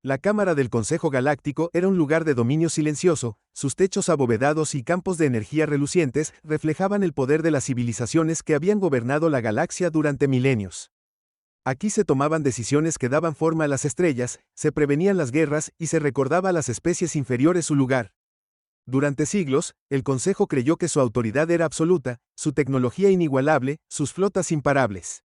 La Cámara del Consejo Galáctico era un lugar de dominio silencioso, sus techos abovedados y campos de energía relucientes reflejaban el poder de las civilizaciones que habían gobernado la galaxia durante milenios. Aquí se tomaban decisiones que daban forma a las estrellas, se prevenían las guerras y se recordaba a las especies inferiores su lugar. Durante siglos, el Consejo creyó que su autoridad era absoluta, su tecnología inigualable, sus flotas imparables.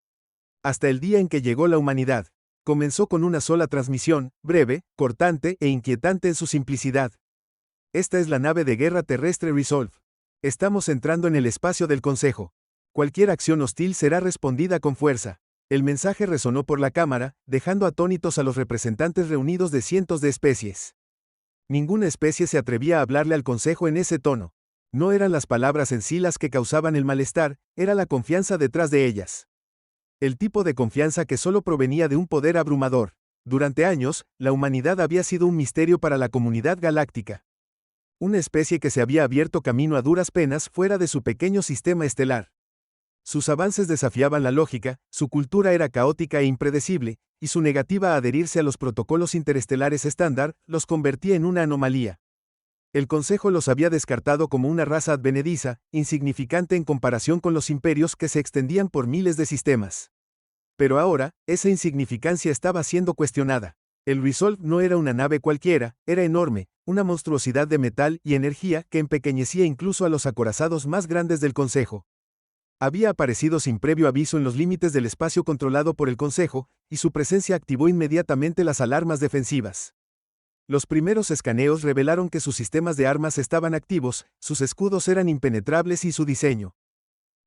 Hasta el día en que llegó la humanidad. Comenzó con una sola transmisión, breve, cortante e inquietante en su simplicidad. Esta es la nave de guerra terrestre Resolve. Estamos entrando en el espacio del Consejo. Cualquier acción hostil será respondida con fuerza. El mensaje resonó por la cámara, dejando atónitos a los representantes reunidos de cientos de especies. Ninguna especie se atrevía a hablarle al Consejo en ese tono. No eran las palabras en sí las que causaban el malestar, era la confianza detrás de ellas. El tipo de confianza que solo provenía de un poder abrumador. Durante años, la humanidad había sido un misterio para la comunidad galáctica. Una especie que se había abierto camino a duras penas fuera de su pequeño sistema estelar. Sus avances desafiaban la lógica, su cultura era caótica e impredecible, y su negativa a adherirse a los protocolos interestelares estándar los convertía en una anomalía. El Consejo los había descartado como una raza advenediza, insignificante en comparación con los imperios que se extendían por miles de sistemas. Pero ahora, esa insignificancia estaba siendo cuestionada. El Resolve no era una nave cualquiera, era enorme, una monstruosidad de metal y energía que empequeñecía incluso a los acorazados más grandes del Consejo. Había aparecido sin previo aviso en los límites del espacio controlado por el Consejo, y su presencia activó inmediatamente las alarmas defensivas. Los primeros escaneos revelaron que sus sistemas de armas estaban activos, sus escudos eran impenetrables y su diseño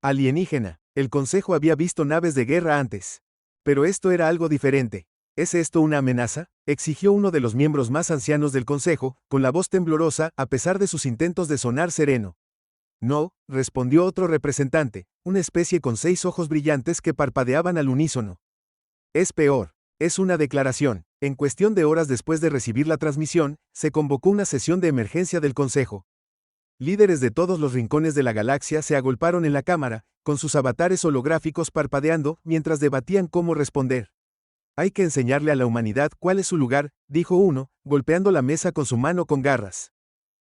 alienígena. El Consejo había visto naves de guerra antes. Pero esto era algo diferente. ¿Es esto una amenaza?, exigió uno de los miembros más ancianos del Consejo, con la voz temblorosa a pesar de sus intentos de sonar sereno. No, respondió otro representante, una especie con 6 ojos brillantes que parpadeaban al unísono. Es peor. Es una declaración. En cuestión de horas después de recibir la transmisión, se convocó una sesión de emergencia del Consejo. Líderes de todos los rincones de la galaxia se agolparon en la cámara, con sus avatares holográficos parpadeando mientras debatían cómo responder. Hay que enseñarle a la humanidad cuál es su lugar, dijo uno, golpeando la mesa con su mano con garras.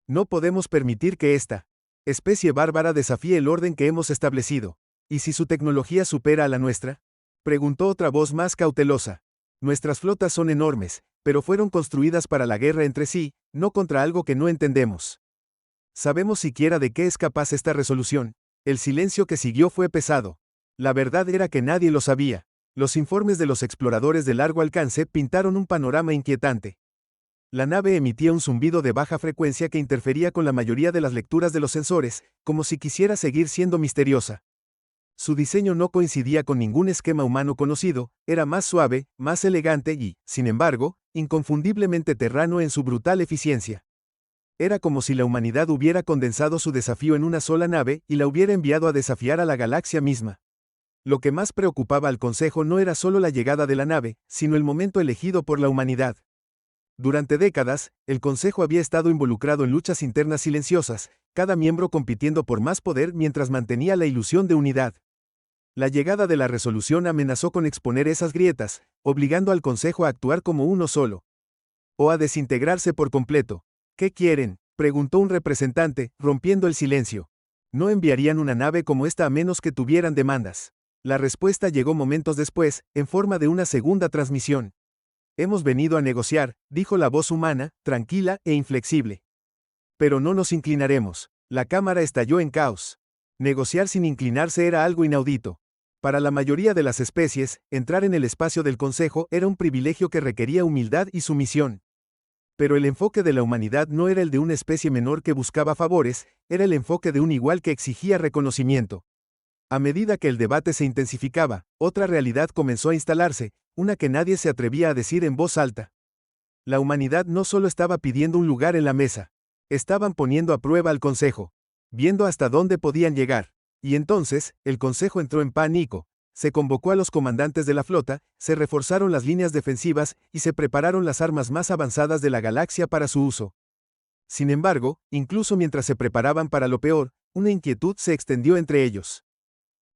No podemos permitir que esta especie bárbara desafíe el orden que hemos establecido. ¿Y si su tecnología supera a la nuestra?, preguntó otra voz más cautelosa. Nuestras flotas son enormes, pero fueron construidas para la guerra entre sí, no contra algo que no entendemos. ¿Sabemos siquiera de qué es capaz esta resolución? El silencio que siguió fue pesado. La verdad era que nadie lo sabía. Los informes de los exploradores de largo alcance pintaron un panorama inquietante. La nave emitía un zumbido de baja frecuencia que interfería con la mayoría de las lecturas de los sensores, como si quisiera seguir siendo misteriosa. Su diseño no coincidía con ningún esquema humano conocido, era más suave, más elegante y, sin embargo, inconfundiblemente terrano en su brutal eficiencia. Era como si la humanidad hubiera condensado su desafío en una sola nave y la hubiera enviado a desafiar a la galaxia misma. Lo que más preocupaba al Consejo no era solo la llegada de la nave, sino el momento elegido por la humanidad. Durante décadas, el Consejo había estado involucrado en luchas internas silenciosas, cada miembro compitiendo por más poder mientras mantenía la ilusión de unidad. La llegada de la resolución amenazó con exponer esas grietas, obligando al Consejo a actuar como uno solo. O a desintegrarse por completo. ¿Qué quieren?, preguntó un representante, rompiendo el silencio. No enviarían una nave como esta a menos que tuvieran demandas. La respuesta llegó momentos después, en forma de una segunda transmisión. Hemos venido a negociar, dijo la voz humana, tranquila e inflexible. Pero no nos inclinaremos. La cámara estalló en caos. Negociar sin inclinarse era algo inaudito. Para la mayoría de las especies, entrar en el espacio del Consejo era un privilegio que requería humildad y sumisión. Pero el enfoque de la humanidad no era el de una especie menor que buscaba favores, era el enfoque de un igual que exigía reconocimiento. A medida que el debate se intensificaba, otra realidad comenzó a instalarse, una que nadie se atrevía a decir en voz alta. La humanidad no solo estaba pidiendo un lugar en la mesa, estaban poniendo a prueba al Consejo, viendo hasta dónde podían llegar. Y entonces, el Consejo entró en pánico. Se convocó a los comandantes de la flota, se reforzaron las líneas defensivas y se prepararon las armas más avanzadas de la galaxia para su uso. Sin embargo, incluso mientras se preparaban para lo peor, una inquietud se extendió entre ellos.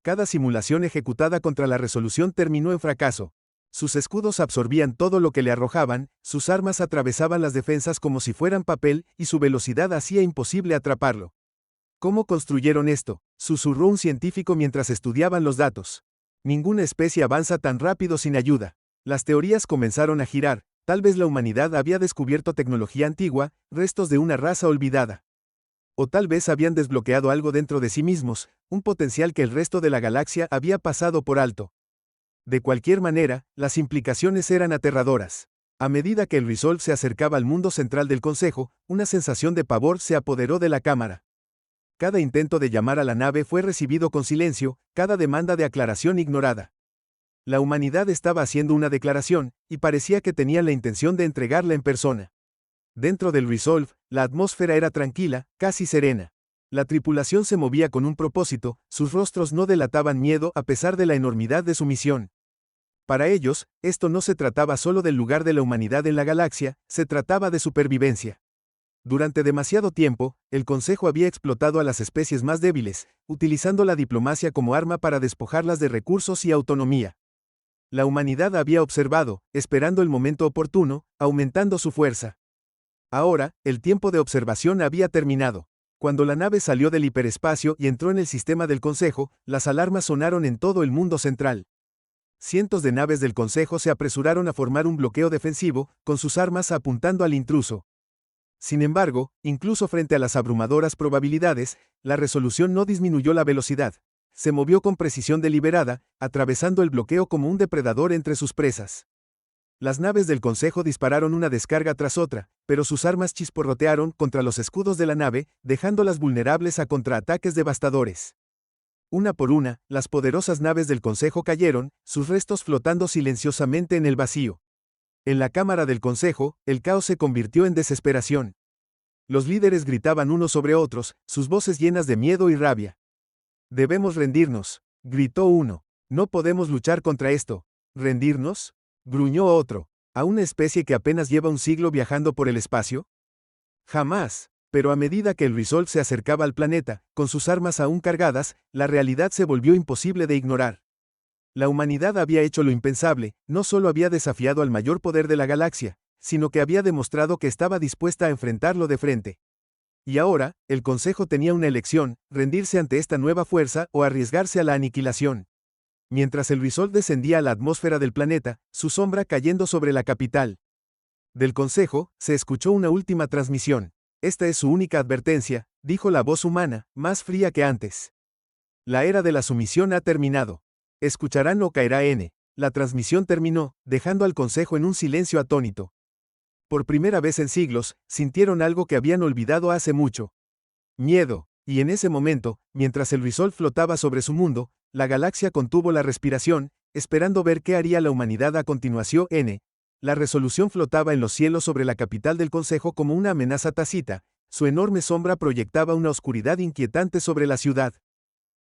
Cada simulación ejecutada contra la resolución terminó en fracaso. Sus escudos absorbían todo lo que le arrojaban, sus armas atravesaban las defensas como si fueran papel, y su velocidad hacía imposible atraparlo. ¿Cómo construyeron esto?, susurró un científico mientras estudiaban los datos. Ninguna especie avanza tan rápido sin ayuda. Las teorías comenzaron a girar. Tal vez la humanidad había descubierto tecnología antigua, restos de una raza olvidada. O tal vez habían desbloqueado algo dentro de sí mismos, un potencial que el resto de la galaxia había pasado por alto. De cualquier manera, las implicaciones eran aterradoras. A medida que el Resolve se acercaba al mundo central del Consejo, una sensación de pavor se apoderó de la Cámara. Cada intento de llamar a la nave fue recibido con silencio, cada demanda de aclaración ignorada. La humanidad estaba haciendo una declaración, y parecía que tenían la intención de entregarla en persona. Dentro del Resolve, la atmósfera era tranquila, casi serena. La tripulación se movía con un propósito, sus rostros no delataban miedo a pesar de la enormidad de su misión. Para ellos, esto no se trataba solo del lugar de la humanidad en la galaxia, se trataba de supervivencia. Durante demasiado tiempo, el Consejo había explotado a las especies más débiles, utilizando la diplomacia como arma para despojarlas de recursos y autonomía. La humanidad había observado, esperando el momento oportuno, aumentando su fuerza. Ahora, el tiempo de observación había terminado. Cuando la nave salió del hiperespacio y entró en el sistema del Consejo, las alarmas sonaron en todo el mundo central. Cientos de naves del Consejo se apresuraron a formar un bloqueo defensivo, con sus armas apuntando al intruso. Sin embargo, incluso frente a las abrumadoras probabilidades, la resolución no disminuyó la velocidad. Se movió con precisión deliberada, atravesando el bloqueo como un depredador entre sus presas. Las naves del Consejo dispararon una descarga tras otra, pero sus armas chisporrotearon contra los escudos de la nave, dejándolas vulnerables a contraataques devastadores. Una por una, las poderosas naves del Consejo cayeron, sus restos flotando silenciosamente en el vacío. En la cámara del Consejo, el caos se convirtió en desesperación. Los líderes gritaban unos sobre otros, sus voces llenas de miedo y rabia. «Debemos rendirnos», gritó uno. «No podemos luchar contra esto». «¿Rendirnos?», gruñó otro. ¿A una especie que apenas lleva un siglo viajando por el espacio? Jamás. Pero a medida que el Resolve se acercaba al planeta, con sus armas aún cargadas, la realidad se volvió imposible de ignorar. La humanidad había hecho lo impensable, no solo había desafiado al mayor poder de la galaxia, sino que había demostrado que estaba dispuesta a enfrentarlo de frente. Y ahora, el Consejo tenía una elección, rendirse ante esta nueva fuerza o arriesgarse a la aniquilación. Mientras el Resolve descendía a la atmósfera del planeta, su sombra cayendo sobre la capital. Del Consejo, se escuchó una última transmisión. «Esta es su única advertencia», dijo la voz humana, más fría que antes. «La era de la sumisión ha terminado. Escucharán o caerá N». La transmisión terminó, dejando al Consejo en un silencio atónito. Por primera vez en siglos, sintieron algo que habían olvidado hace mucho. Miedo. Y en ese momento, mientras el Resolve flotaba sobre su mundo, la galaxia contuvo la respiración, esperando ver qué haría la humanidad a continuación. La resolución flotaba en los cielos sobre la capital del Consejo como una amenaza tácita, su enorme sombra proyectaba una oscuridad inquietante sobre la ciudad.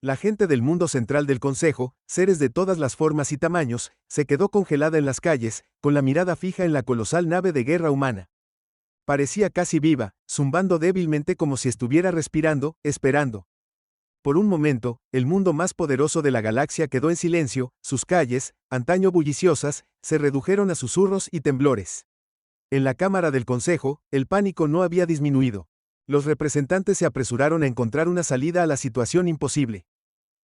La gente del mundo central del Consejo, seres de todas las formas y tamaños, se quedó congelada en las calles, con la mirada fija en la colosal nave de guerra humana. Parecía casi viva, zumbando débilmente como si estuviera respirando, esperando. Por un momento, el mundo más poderoso de la galaxia quedó en silencio, sus calles, antaño bulliciosas, se redujeron a susurros y temblores. En la cámara del Consejo, el pánico no había disminuido. Los representantes se apresuraron a encontrar una salida a la situación imposible.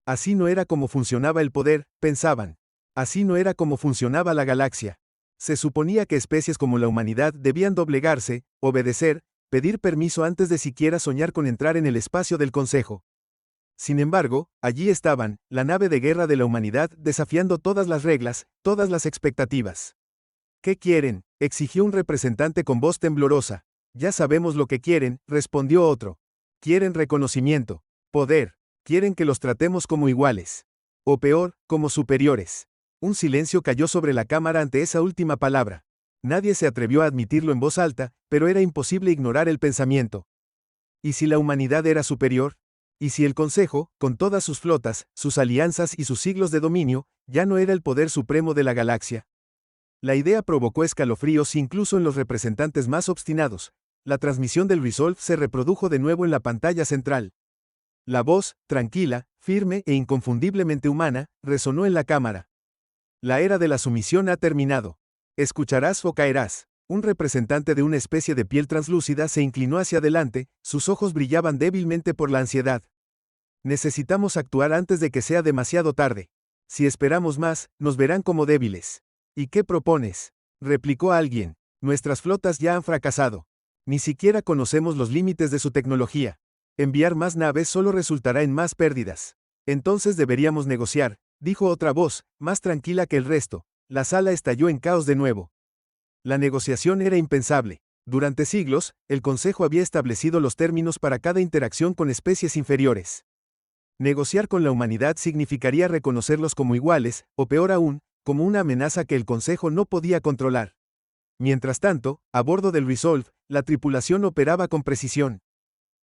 Así no era como funcionaba el poder, pensaban. Así no era como funcionaba la galaxia. Se suponía que especies como la humanidad debían doblegarse, obedecer, pedir permiso antes de siquiera soñar con entrar en el espacio del Consejo. Sin embargo, allí estaban, la nave de guerra de la humanidad desafiando todas las reglas, todas las expectativas. ¿Qué quieren?, exigió un representante con voz temblorosa. Ya sabemos lo que quieren, respondió otro. Quieren reconocimiento, poder, quieren que los tratemos como iguales. O peor, como superiores. Un silencio cayó sobre la cámara ante esa última palabra. Nadie se atrevió a admitirlo en voz alta, pero era imposible ignorar el pensamiento. ¿Y si la humanidad era superior? ¿Y si el Consejo, con todas sus flotas, sus alianzas y sus siglos de dominio, ya no era el poder supremo de la galaxia? La idea provocó escalofríos incluso en los representantes más obstinados. La transmisión del Resolve se reprodujo de nuevo en la pantalla central. La voz, tranquila, firme e inconfundiblemente humana, resonó en la cámara. La era de la sumisión ha terminado. Escucharás o caerás. Un representante de una especie de piel translúcida se inclinó hacia adelante, sus ojos brillaban débilmente por la ansiedad. Necesitamos actuar antes de que sea demasiado tarde. Si esperamos más, nos verán como débiles. ¿Y qué propones?, replicó alguien. Nuestras flotas ya han fracasado. Ni siquiera conocemos los límites de su tecnología. Enviar más naves solo resultará en más pérdidas. Entonces deberíamos negociar, dijo otra voz, más tranquila que el resto. La sala estalló en caos de nuevo. La negociación era impensable. Durante siglos, el Consejo había establecido los términos para cada interacción con especies inferiores. Negociar con la humanidad significaría reconocerlos como iguales, o peor aún, como una amenaza que el Consejo no podía controlar. Mientras tanto, a bordo del Resolve, la tripulación operaba con precisión.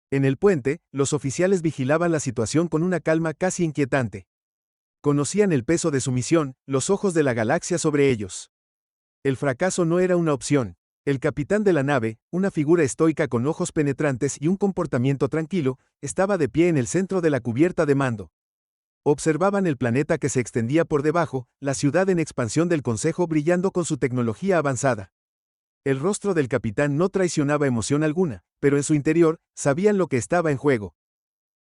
En el puente, los oficiales vigilaban la situación con una calma casi inquietante. Conocían el peso de su misión, los ojos de la galaxia sobre ellos. El fracaso no era una opción. El capitán de la nave, una figura estoica con ojos penetrantes y un comportamiento tranquilo, estaba de pie en el centro de la cubierta de mando. Observaban el planeta que se extendía por debajo, la ciudad en expansión del Consejo brillando con su tecnología avanzada. El rostro del capitán no traicionaba emoción alguna, pero en su interior, sabían lo que estaba en juego.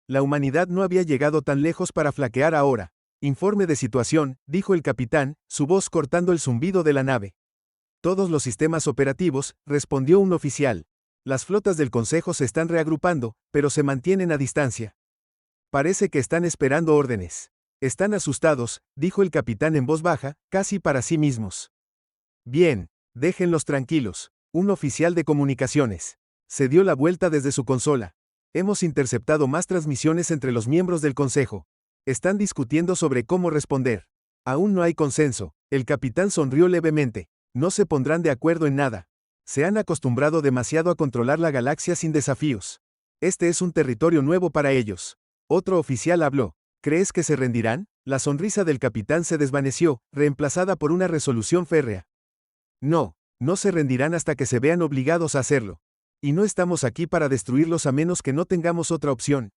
La humanidad no había llegado tan lejos para flaquear ahora. Informe de situación, dijo el capitán, su voz cortando el zumbido de la nave. Todos los sistemas operativos, respondió un oficial. Las flotas del Consejo se están reagrupando, pero se mantienen a distancia. Parece que están esperando órdenes. Están asustados, dijo el capitán en voz baja, casi para sí mismos. Bien. Déjenlos tranquilos. Un oficial de comunicaciones. Se dio la vuelta desde su consola. Hemos interceptado más transmisiones entre los miembros del Consejo. Están discutiendo sobre cómo responder. Aún no hay consenso. El capitán sonrió levemente. No se pondrán de acuerdo en nada. Se han acostumbrado demasiado a controlar la galaxia sin desafíos. Este es un territorio nuevo para ellos. Otro oficial habló. ¿Crees que se rendirán? La sonrisa del capitán se desvaneció, reemplazada por una resolución férrea. No, no se rendirán hasta que se vean obligados a hacerlo. Y no estamos aquí para destruirlos a menos que no tengamos otra opción.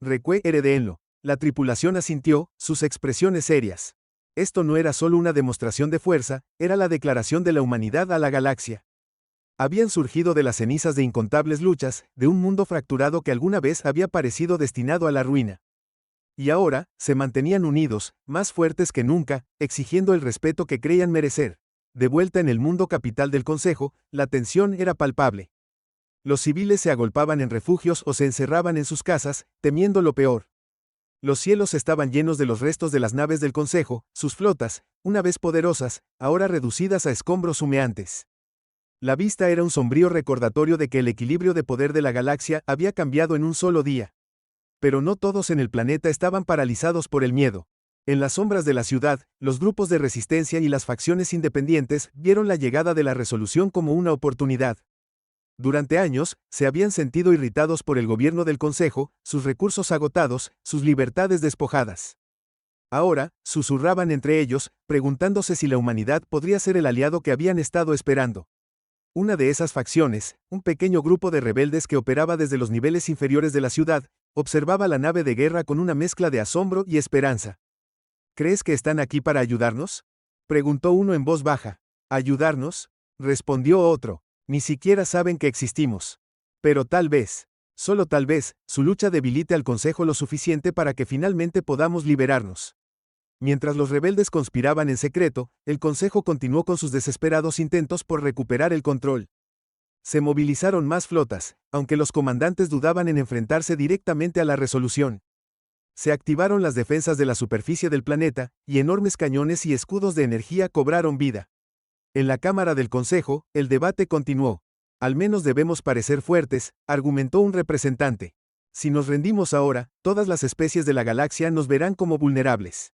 Recuérdeenlo. La tripulación asintió, sus expresiones serias. Esto no era solo una demostración de fuerza, era la declaración de la humanidad a la galaxia. Habían surgido de las cenizas de incontables luchas, de un mundo fracturado que alguna vez había parecido destinado a la ruina. Y ahora, se mantenían unidos, más fuertes que nunca, exigiendo el respeto que creían merecer. De vuelta en el mundo capital del Consejo, la tensión era palpable. Los civiles se agolpaban en refugios o se encerraban en sus casas, temiendo lo peor. Los cielos estaban llenos de los restos de las naves del Consejo, sus flotas, una vez poderosas, ahora reducidas a escombros humeantes. La vista era un sombrío recordatorio de que el equilibrio de poder de la galaxia había cambiado en un solo día. Pero no todos en el planeta estaban paralizados por el miedo. En las sombras de la ciudad, los grupos de resistencia y las facciones independientes vieron la llegada de la resolución como una oportunidad. Durante años, se habían sentido irritados por el gobierno del Consejo, sus recursos agotados, sus libertades despojadas. Ahora, susurraban entre ellos, preguntándose si la humanidad podría ser el aliado que habían estado esperando. Una de esas facciones, un pequeño grupo de rebeldes que operaba desde los niveles inferiores de la ciudad, observaba la nave de guerra con una mezcla de asombro y esperanza. ¿Crees que están aquí para ayudarnos?, preguntó uno en voz baja. ¿Ayudarnos?, respondió otro. Ni siquiera saben que existimos. Pero tal vez, solo tal vez, su lucha debilite al Consejo lo suficiente para que finalmente podamos liberarnos. Mientras los rebeldes conspiraban en secreto, el Consejo continuó con sus desesperados intentos por recuperar el control. Se movilizaron más flotas, aunque los comandantes dudaban en enfrentarse directamente a la resolución. Se activaron las defensas de la superficie del planeta, y enormes cañones y escudos de energía cobraron vida. En la Cámara del Consejo, el debate continuó. Al menos debemos parecer fuertes, argumentó un representante. Si nos rendimos ahora, todas las especies de la galaxia nos verán como vulnerables.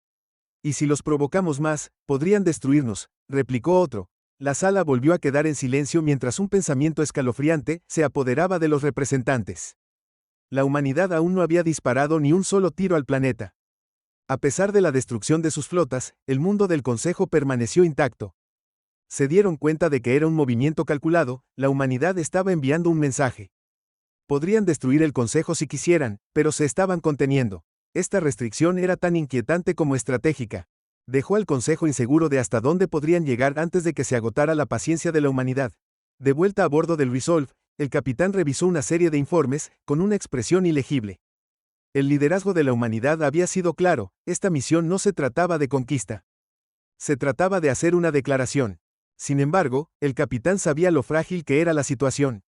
Y si los provocamos más, podrían destruirnos, replicó otro. La sala volvió a quedar en silencio mientras un pensamiento escalofriante se apoderaba de los representantes. La humanidad aún no había disparado ni un solo tiro al planeta. A pesar de la destrucción de sus flotas, el mundo del Consejo permaneció intacto. Se dieron cuenta de que era un movimiento calculado, la humanidad estaba enviando un mensaje. Podrían destruir el Consejo si quisieran, pero se estaban conteniendo. Esta restricción era tan inquietante como estratégica. Dejó al Consejo inseguro de hasta dónde podrían llegar antes de que se agotara la paciencia de la humanidad. De vuelta a bordo del Resolve, el capitán revisó una serie de informes, con una expresión ilegible. El liderazgo de la humanidad había sido claro, esta misión no se trataba de conquista. Se trataba de hacer una declaración. Sin embargo, el capitán sabía lo frágil que era la situación.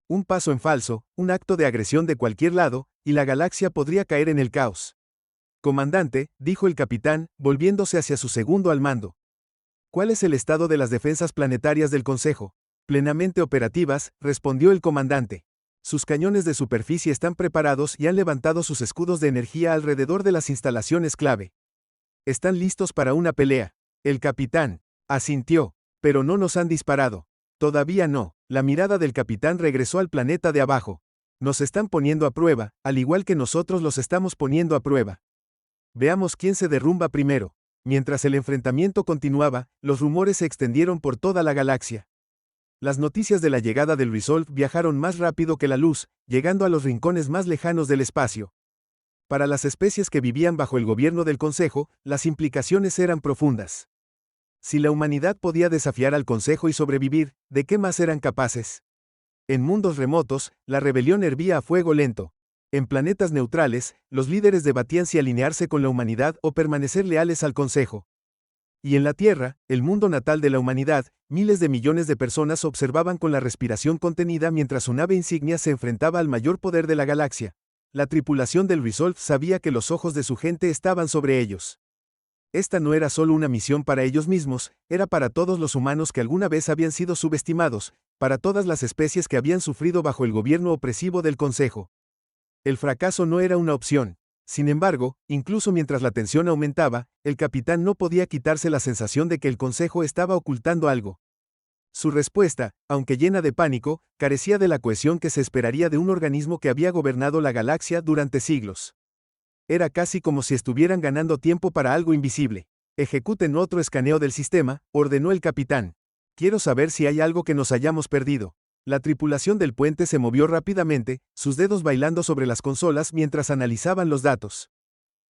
Un paso en falso, un acto de agresión de cualquier lado, y la galaxia podría caer en el caos. Comandante, dijo el capitán, volviéndose hacia su segundo al mando. ¿Cuál es el estado de las defensas planetarias del Consejo? Plenamente operativas, respondió el comandante. Sus cañones de superficie están preparados y han levantado sus escudos de energía alrededor de las instalaciones clave. Están listos para una pelea. El capitán asintió. Pero no nos han disparado. Todavía no. La mirada del capitán regresó al planeta de abajo. Nos están poniendo a prueba, al igual que nosotros los estamos poniendo a prueba. Veamos quién se derrumba primero. Mientras el enfrentamiento continuaba, los rumores se extendieron por toda la galaxia. Las noticias de la llegada del Resolve viajaron más rápido que la luz, llegando a los rincones más lejanos del espacio. Para las especies que vivían bajo el gobierno del Consejo, las implicaciones eran profundas. Si la humanidad podía desafiar al Consejo y sobrevivir, ¿de qué más eran capaces? En mundos remotos, la rebelión hervía a fuego lento. En planetas neutrales, los líderes debatían si alinearse con la humanidad o permanecer leales al Consejo. Y en la Tierra, el mundo natal de la humanidad, miles de millones de personas observaban con la respiración contenida mientras su nave insignia se enfrentaba al mayor poder de la galaxia. La tripulación del Resolve sabía que los ojos de su gente estaban sobre ellos. Esta no era solo una misión para ellos mismos, era para todos los humanos que alguna vez habían sido subestimados, para todas las especies que habían sufrido bajo el gobierno opresivo del Consejo. El fracaso no era una opción. Sin embargo, incluso mientras la tensión aumentaba, el capitán no podía quitarse la sensación de que el Consejo estaba ocultando algo. Su respuesta, aunque llena de pánico, carecía de la cohesión que se esperaría de un organismo que había gobernado la galaxia durante siglos. Era casi como si estuvieran ganando tiempo para algo invisible. Ejecuten otro escaneo del sistema, ordenó el capitán. Quiero saber si hay algo que nos hayamos perdido. La tripulación del puente se movió rápidamente, sus dedos bailando sobre las consolas mientras analizaban los datos.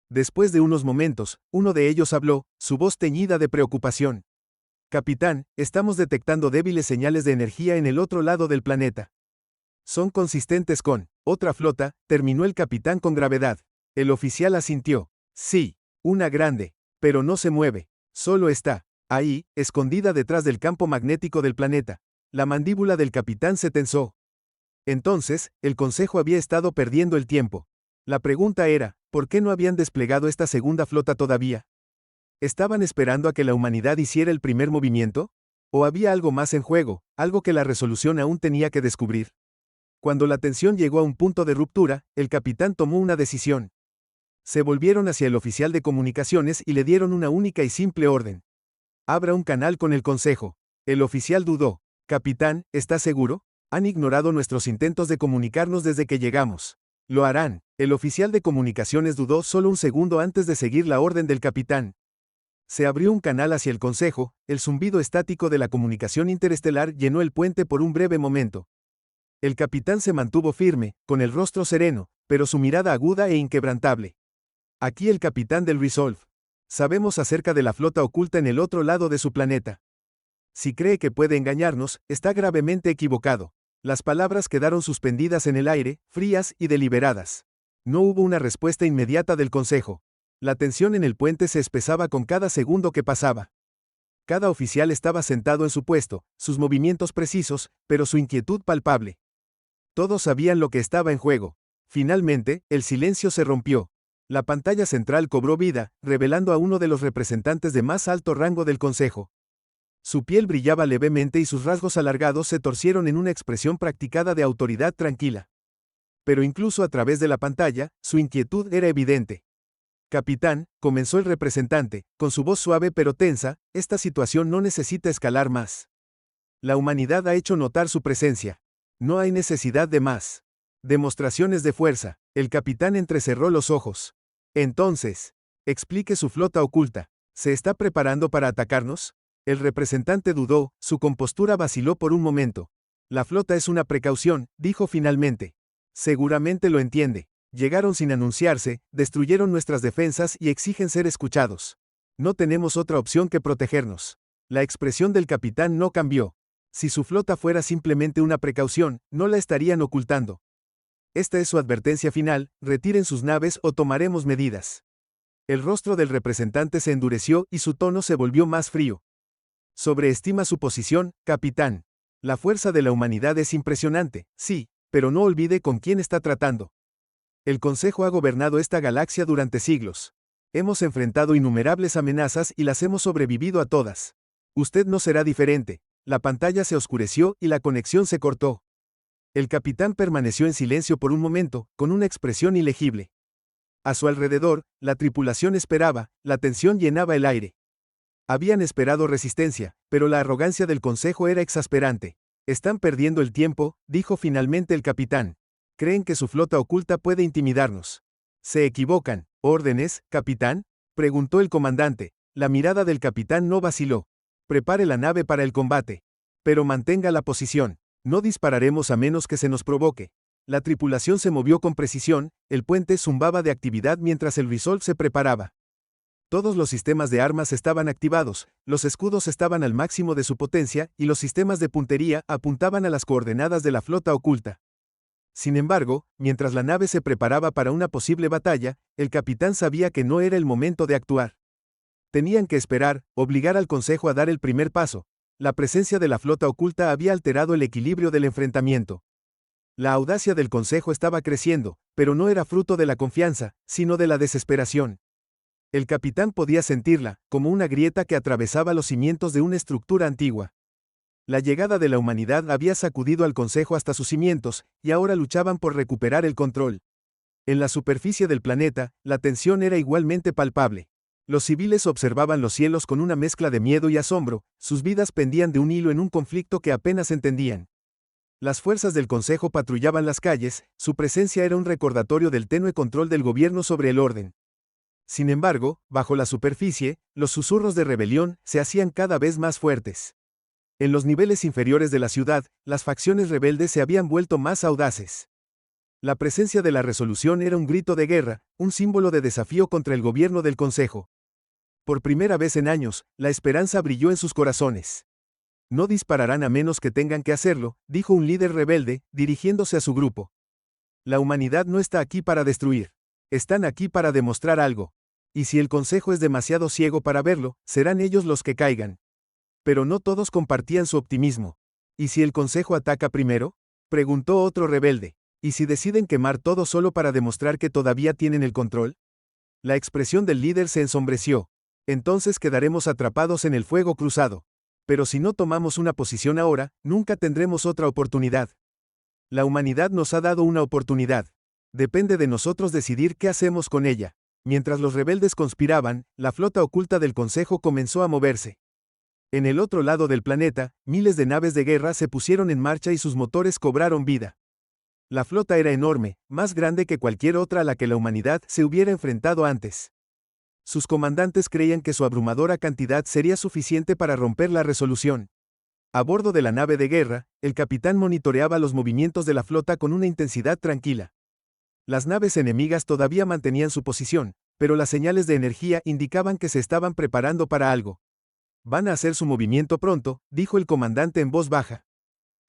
Después de unos momentos, uno de ellos habló, su voz teñida de preocupación. Capitán, estamos detectando débiles señales de energía en el otro lado del planeta. Son consistentes con otra flota, terminó el capitán con gravedad. El oficial asintió. Sí, una grande, pero no se mueve, solo está ahí, escondida detrás del campo magnético del planeta. La mandíbula del capitán se tensó. Entonces, el Consejo había estado perdiendo el tiempo. La pregunta era, ¿por qué no habían desplegado esta segunda flota todavía? ¿Estaban esperando a que la humanidad hiciera el primer movimiento? ¿O había algo más en juego, algo que la resolución aún tenía que descubrir? Cuando la tensión llegó a un punto de ruptura, el capitán tomó una decisión. Se volvieron hacia el oficial de comunicaciones y le dieron una única y simple orden. Abra un canal con el Consejo. El oficial dudó. Capitán, ¿está seguro? Han ignorado nuestros intentos de comunicarnos desde que llegamos. Lo harán. El oficial de comunicaciones dudó solo un segundo antes de seguir la orden del capitán. Se abrió un canal hacia el Consejo, el zumbido estático de la comunicación interestelar llenó el puente por un breve momento. El capitán se mantuvo firme, con el rostro sereno, pero su mirada aguda e inquebrantable. Aquí el capitán del Resolve. Sabemos acerca de la flota oculta en el otro lado de su planeta. Si cree que puede engañarnos, está gravemente equivocado. Las palabras quedaron suspendidas en el aire, frías y deliberadas. No hubo una respuesta inmediata del Consejo. La tensión en el puente se espesaba con cada segundo que pasaba. Cada oficial estaba sentado en su puesto, sus movimientos precisos, pero su inquietud palpable. Todos sabían lo que estaba en juego. Finalmente, el silencio se rompió. La pantalla central cobró vida, revelando a uno de los representantes de más alto rango del Consejo. Su piel brillaba levemente y sus rasgos alargados se torcieron en una expresión practicada de autoridad tranquila. Pero incluso a través de la pantalla, su inquietud era evidente. Capitán, comenzó el representante, con su voz suave pero tensa, esta situación no necesita escalar más. La humanidad ha hecho notar su presencia. No hay necesidad de más demostraciones de fuerza. El capitán entrecerró los ojos. Entonces, explique su flota oculta. ¿Se está preparando para atacarnos? El representante dudó, su compostura vaciló por un momento. La flota es una precaución, dijo finalmente. Seguramente lo entiende. Llegaron sin anunciarse, destruyeron nuestras defensas y exigen ser escuchados. No tenemos otra opción que protegernos. La expresión del capitán no cambió. Si su flota fuera simplemente una precaución, no la estarían ocultando. Esta es su advertencia final: retiren sus naves o tomaremos medidas. El rostro del representante se endureció y su tono se volvió más frío. Sobreestima su posición, capitán. La fuerza de la humanidad es impresionante, sí, pero no olvide con quién está tratando. El Consejo ha gobernado esta galaxia durante siglos. Hemos enfrentado innumerables amenazas y las hemos sobrevivido a todas. Usted no será diferente. La pantalla se oscureció y la conexión se cortó. El capitán permaneció en silencio por un momento, con una expresión ilegible. A su alrededor, la tripulación esperaba, la tensión llenaba el aire. Habían esperado resistencia, pero la arrogancia del Consejo era exasperante. Están perdiendo el tiempo, dijo finalmente el capitán. Creen que su flota oculta puede intimidarnos. Se equivocan. ¿Órdenes, capitán?, preguntó el comandante. La mirada del capitán no vaciló. Prepare la nave para el combate. Pero mantenga la posición. No dispararemos a menos que se nos provoque. La tripulación se movió con precisión, el puente zumbaba de actividad mientras el Resolve se preparaba. Todos los sistemas de armas estaban activados, los escudos estaban al máximo de su potencia y los sistemas de puntería apuntaban a las coordenadas de la flota oculta. Sin embargo, mientras la nave se preparaba para una posible batalla, el capitán sabía que no era el momento de actuar. Tenían que esperar, obligar al Consejo a dar el primer paso. La presencia de la flota oculta había alterado el equilibrio del enfrentamiento. La audacia del Consejo estaba creciendo, pero no era fruto de la confianza, sino de la desesperación. El capitán podía sentirla, como una grieta que atravesaba los cimientos de una estructura antigua. La llegada de la humanidad había sacudido al Consejo hasta sus cimientos, y ahora luchaban por recuperar el control. En la superficie del planeta, la tensión era igualmente palpable. Los civiles observaban los cielos con una mezcla de miedo y asombro, sus vidas pendían de un hilo en un conflicto que apenas entendían. Las fuerzas del Consejo patrullaban las calles, su presencia era un recordatorio del tenue control del gobierno sobre el orden. Sin embargo, bajo la superficie, los susurros de rebelión se hacían cada vez más fuertes. En los niveles inferiores de la ciudad, las facciones rebeldes se habían vuelto más audaces. La presencia de la resolución era un grito de guerra, un símbolo de desafío contra el gobierno del Consejo. Por primera vez en años, la esperanza brilló en sus corazones. No dispararán a menos que tengan que hacerlo, dijo un líder rebelde, dirigiéndose a su grupo. La humanidad no está aquí para destruir. Están aquí para demostrar algo. Y si el Consejo es demasiado ciego para verlo, serán ellos los que caigan. Pero no todos compartían su optimismo. ¿Y si el Consejo ataca primero?, preguntó otro rebelde. ¿Y si deciden quemar todo solo para demostrar que todavía tienen el control? La expresión del líder se ensombreció. Entonces quedaremos atrapados en el fuego cruzado. Pero si no tomamos una posición ahora, nunca tendremos otra oportunidad. La humanidad nos ha dado una oportunidad. Depende de nosotros decidir qué hacemos con ella. Mientras los rebeldes conspiraban, la flota oculta del Consejo comenzó a moverse. En el otro lado del planeta, miles de naves de guerra se pusieron en marcha y sus motores cobraron vida. La flota era enorme, más grande que cualquier otra a la que la humanidad se hubiera enfrentado antes. Sus comandantes creían que su abrumadora cantidad sería suficiente para romper la resolución. A bordo de la nave de guerra, el capitán monitoreaba los movimientos de la flota con una intensidad tranquila. Las naves enemigas todavía mantenían su posición, pero las señales de energía indicaban que se estaban preparando para algo. Van a hacer su movimiento pronto, dijo el comandante en voz baja.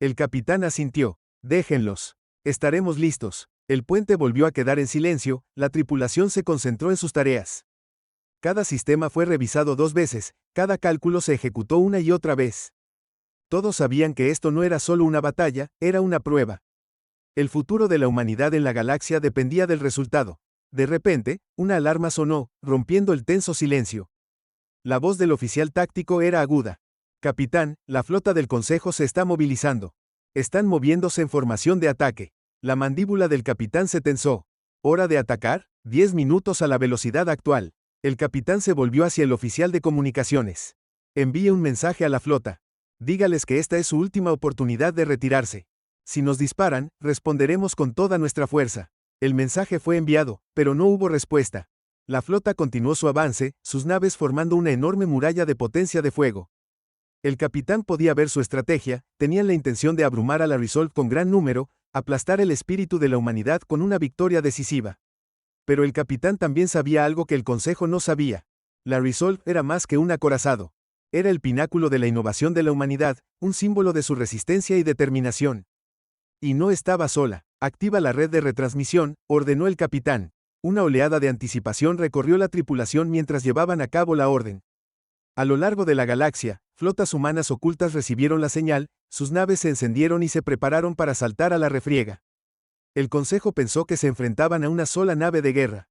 El capitán asintió. Déjenlos. Estaremos listos. El puente volvió a quedar en silencio, la tripulación se concentró en sus tareas. Cada sistema fue revisado 2 veces, cada cálculo se ejecutó una y otra vez. Todos sabían que esto no era solo una batalla, era una prueba. El futuro de la humanidad en la galaxia dependía del resultado. De repente, una alarma sonó, rompiendo el tenso silencio. La voz del oficial táctico era aguda. Capitán, la flota del Consejo se está movilizando. Están moviéndose en formación de ataque. La mandíbula del capitán se tensó. ¿Hora de atacar? 10 minutos a la velocidad actual. El capitán se volvió hacia el oficial de comunicaciones. Envíe un mensaje a la flota. Dígales que esta es su última oportunidad de retirarse. Si nos disparan, responderemos con toda nuestra fuerza. El mensaje fue enviado, pero no hubo respuesta. La flota continuó su avance, sus naves formando una enorme muralla de potencia de fuego. El capitán podía ver su estrategia, tenían la intención de abrumar a la Resolve con gran número, aplastar el espíritu de la humanidad con una victoria decisiva. Pero el capitán también sabía algo que el Consejo no sabía. La Resolve era más que un acorazado. Era el pináculo de la innovación de la humanidad, un símbolo de su resistencia y determinación. Y no estaba sola. Activa la red de retransmisión, ordenó el capitán. Una oleada de anticipación recorrió la tripulación mientras llevaban a cabo la orden. A lo largo de la galaxia, flotas humanas ocultas recibieron la señal, sus naves se encendieron y se prepararon para saltar a la refriega. El Consejo pensó que se enfrentaban a una sola nave de guerra.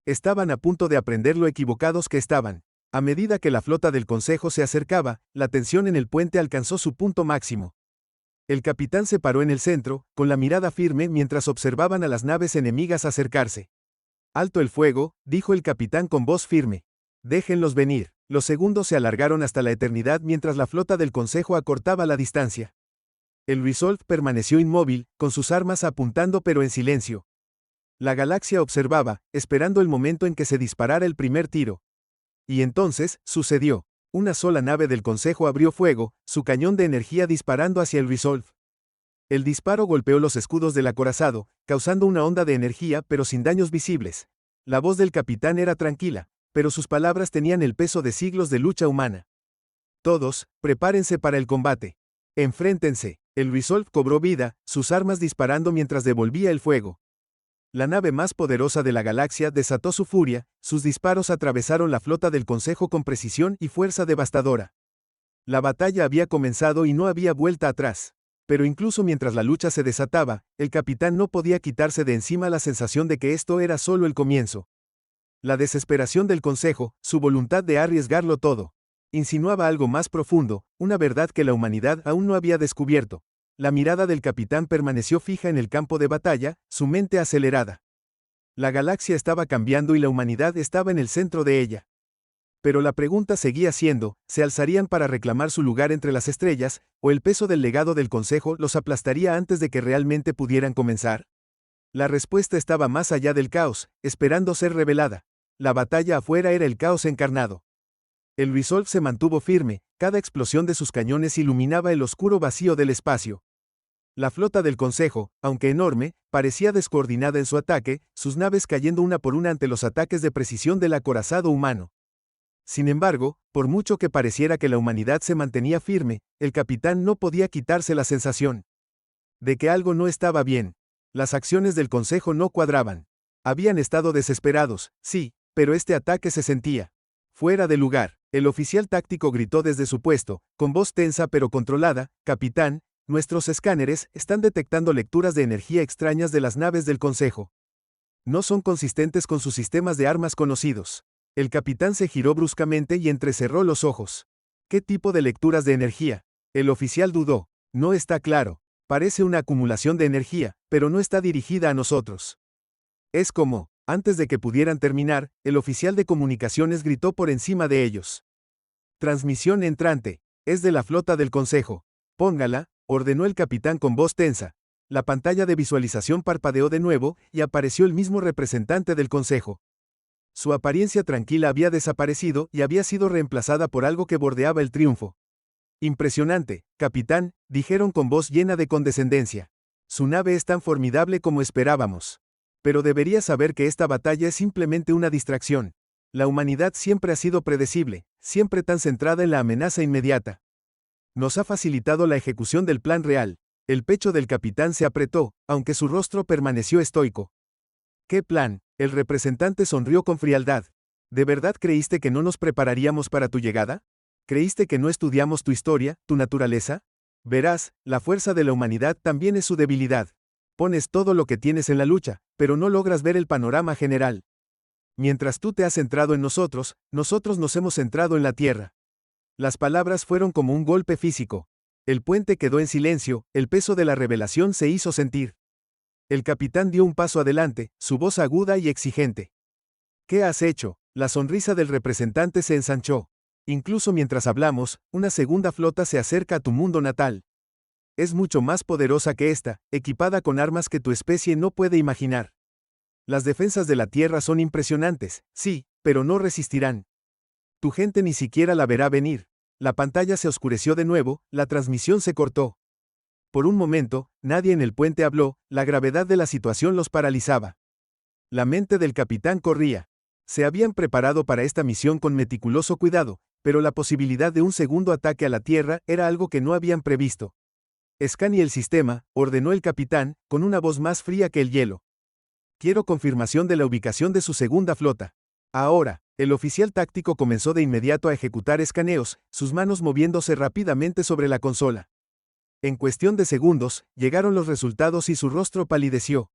Estaban a punto de aprender lo equivocados que estaban. A medida que la flota del Consejo se acercaba, la tensión en el puente alcanzó su punto máximo. El capitán se paró en el centro, con la mirada firme mientras observaban a las naves enemigas acercarse. «Alto el fuego», dijo el capitán con voz firme. «Déjenlos venir». Los segundos se alargaron hasta la eternidad mientras la flota del Consejo acortaba la distancia. El Resolve permaneció inmóvil, con sus armas apuntando pero en silencio. La galaxia observaba, esperando el momento en que se disparara el primer tiro. Y entonces, sucedió. Una sola nave del Consejo abrió fuego, su cañón de energía disparando hacia el Resolve. El disparo golpeó los escudos del acorazado, causando una onda de energía pero sin daños visibles. La voz del capitán era tranquila, pero sus palabras tenían el peso de siglos de lucha humana. «Todos, prepárense para el combate. Enfréntense». El Resolve cobró vida, sus armas disparando mientras devolvía el fuego. La nave más poderosa de la galaxia desató su furia, sus disparos atravesaron la flota del Consejo con precisión y fuerza devastadora. La batalla había comenzado y no había vuelta atrás. Pero incluso mientras la lucha se desataba, el capitán no podía quitarse de encima la sensación de que esto era solo el comienzo. La desesperación del Consejo, su voluntad de arriesgarlo todo, insinuaba algo más profundo, una verdad que la humanidad aún no había descubierto. La mirada del capitán permaneció fija en el campo de batalla, su mente acelerada. La galaxia estaba cambiando y la humanidad estaba en el centro de ella. Pero la pregunta seguía siendo, ¿se alzarían para reclamar su lugar entre las estrellas, o el peso del legado del Consejo los aplastaría antes de que realmente pudieran comenzar? La respuesta estaba más allá del caos, esperando ser revelada. La batalla afuera era el caos encarnado. El Resolve se mantuvo firme, cada explosión de sus cañones iluminaba el oscuro vacío del espacio. La flota del Consejo, aunque enorme, parecía descoordinada en su ataque, sus naves cayendo una por una ante los ataques de precisión del acorazado humano. Sin embargo, por mucho que pareciera que la humanidad se mantenía firme, el capitán no podía quitarse la sensación de que algo no estaba bien. Las acciones del Consejo no cuadraban. Habían estado desesperados, sí, pero este ataque se sentía fuera de lugar. El oficial táctico gritó desde su puesto, con voz tensa pero controlada: «Capitán, nuestros escáneres están detectando lecturas de energía extrañas de las naves del Consejo. No son consistentes con sus sistemas de armas conocidos». El capitán se giró bruscamente y entrecerró los ojos. «¿Qué tipo de lecturas de energía?». El oficial dudó. «No está claro. Parece una acumulación de energía, pero no está dirigida a nosotros». Es como, antes de que pudieran terminar, el oficial de comunicaciones gritó por encima de ellos: «Transmisión entrante. Es de la flota del Consejo. Póngala», ordenó el capitán con voz tensa. La pantalla de visualización parpadeó de nuevo y apareció el mismo representante del Consejo. Su apariencia tranquila había desaparecido y había sido reemplazada por algo que bordeaba el triunfo. «Impresionante, capitán», dijeron con voz llena de condescendencia. «Su nave es tan formidable como esperábamos. Pero debería saber que esta batalla es simplemente una distracción. La humanidad siempre ha sido predecible, siempre tan centrada en la amenaza inmediata. Nos ha facilitado la ejecución del plan real». El pecho del capitán se apretó, aunque su rostro permaneció estoico. «¿Qué plan?». El representante sonrió con frialdad. «¿De verdad creíste que no nos prepararíamos para tu llegada? ¿Creíste que no estudiamos tu historia, tu naturaleza? Verás, la fuerza de la humanidad también es su debilidad. Pones todo lo que tienes en la lucha, pero no logras ver el panorama general. Mientras tú te has centrado en nosotros, nosotros nos hemos centrado en la Tierra». Las palabras fueron como un golpe físico. El puente quedó en silencio, el peso de la revelación se hizo sentir. El capitán dio un paso adelante, su voz aguda y exigente. «¿Qué has hecho?». La sonrisa del representante se ensanchó. «Incluso mientras hablamos, una segunda flota se acerca a tu mundo natal. Es mucho más poderosa que esta, equipada con armas que tu especie no puede imaginar. Las defensas de la Tierra son impresionantes, sí, pero no resistirán. Tu gente ni siquiera la verá venir». La pantalla se oscureció de nuevo, la transmisión se cortó. Por un momento, nadie en el puente habló, la gravedad de la situación los paralizaba. La mente del capitán corría. Se habían preparado para esta misión con meticuloso cuidado, pero la posibilidad de un segundo ataque a la Tierra era algo que no habían previsto. «Escanee el sistema», ordenó el capitán, con una voz más fría que el hielo. «Quiero confirmación de la ubicación de su segunda flota». Ahora, el oficial táctico comenzó de inmediato a ejecutar escaneos, sus manos moviéndose rápidamente sobre la consola. En cuestión de segundos, llegaron los resultados y su rostro palideció.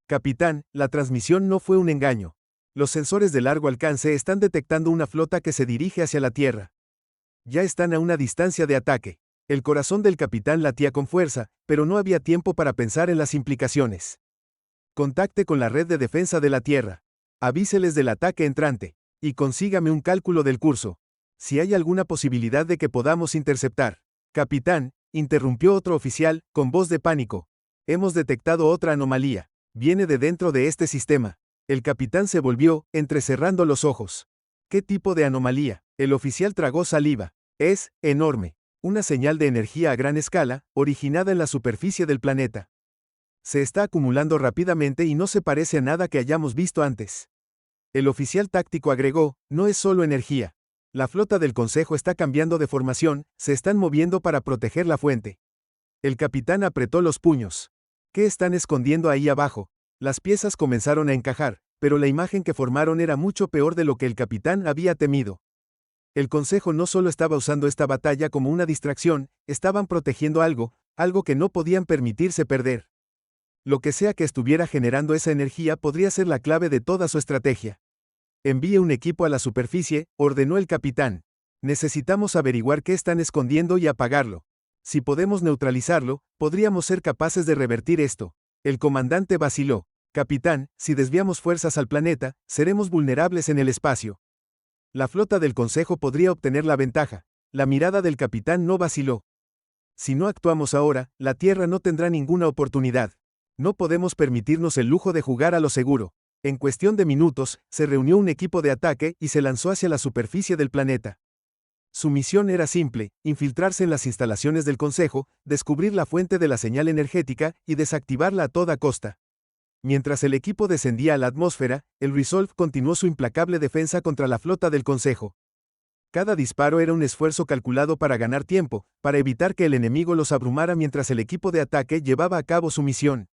«Capitán, la transmisión no fue un engaño. Los sensores de largo alcance están detectando una flota que se dirige hacia la Tierra. Ya están a una distancia de ataque». El corazón del capitán latía con fuerza, pero no había tiempo para pensar en las implicaciones. «Contacte con la red de defensa de la Tierra. Avíseles del ataque entrante. Y consígame un cálculo del curso. Si hay alguna posibilidad de que podamos interceptar». «Capitán», interrumpió otro oficial, con voz de pánico. «Hemos detectado otra anomalía. Viene de dentro de este sistema». El capitán se volvió, entrecerrando los ojos. «¿Qué tipo de anomalía?». El oficial tragó saliva. «Es enorme. Una señal de energía a gran escala, originada en la superficie del planeta. Se está acumulando rápidamente y no se parece a nada que hayamos visto antes». El oficial táctico agregó: «No es solo energía. La flota del Consejo está cambiando de formación, se están moviendo para proteger la fuente». El capitán apretó los puños. «¿Qué están escondiendo ahí abajo?». Las piezas comenzaron a encajar, pero la imagen que formaron era mucho peor de lo que el capitán había temido. El Consejo no solo estaba usando esta batalla como una distracción, estaban protegiendo algo que no podían permitirse perder. Lo que sea que estuviera generando esa energía podría ser la clave de toda su estrategia. «Envíe un equipo a la superficie», ordenó el capitán. «Necesitamos averiguar qué están escondiendo y apagarlo. Si podemos neutralizarlo, podríamos ser capaces de revertir esto». El comandante vaciló. «Capitán, si desviamos fuerzas al planeta, seremos vulnerables en el espacio. La flota del Consejo podría obtener la ventaja». La mirada del capitán no vaciló. «Si no actuamos ahora, la Tierra no tendrá ninguna oportunidad. No podemos permitirnos el lujo de jugar a lo seguro». En cuestión de minutos, se reunió un equipo de ataque y se lanzó hacia la superficie del planeta. Su misión era simple: infiltrarse en las instalaciones del Consejo, descubrir la fuente de la señal energética y desactivarla a toda costa. Mientras el equipo descendía a la atmósfera, el Resolve continuó su implacable defensa contra la flota del Consejo. Cada disparo era un esfuerzo calculado para ganar tiempo, para evitar que el enemigo los abrumara mientras el equipo de ataque llevaba a cabo su misión.